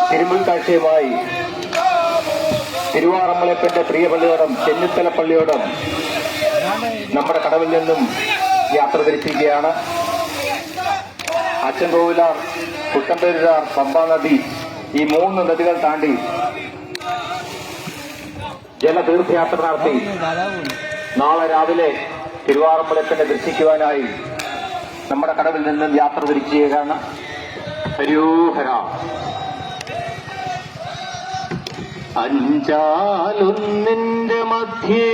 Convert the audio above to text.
തിരുമുൽ കാഴ്ചയുമായി തിരുവാറന്മുളയപ്പന്റെ പ്രിയ പള്ളിയോടം ചെന്നിത്തല പള്ളിയോടം നമ്മുടെ കടവിൽ നിന്നും യാത്ര തിരിച്ചിരിക്കുകയാണ്. അച്ചൻകോവിലാർ, കുട്ടമ്പേരാർ, പമ്പാ നദി, ഈ 3 നദികൾ താണ്ടി ജലതീർത്ഥയാത്ര നടത്തി നാളെ രാവിലെ തിരുവാറന്മുളയപ്പനെ ദർശിക്കുവാനായി നമ്മുടെ കടവിൽ നിന്നും യാത്ര തിരിക്കുകയാണ്. ഹരിയോഹര. അഞ്ചാലൊന്നിന്റെ മധ്യേ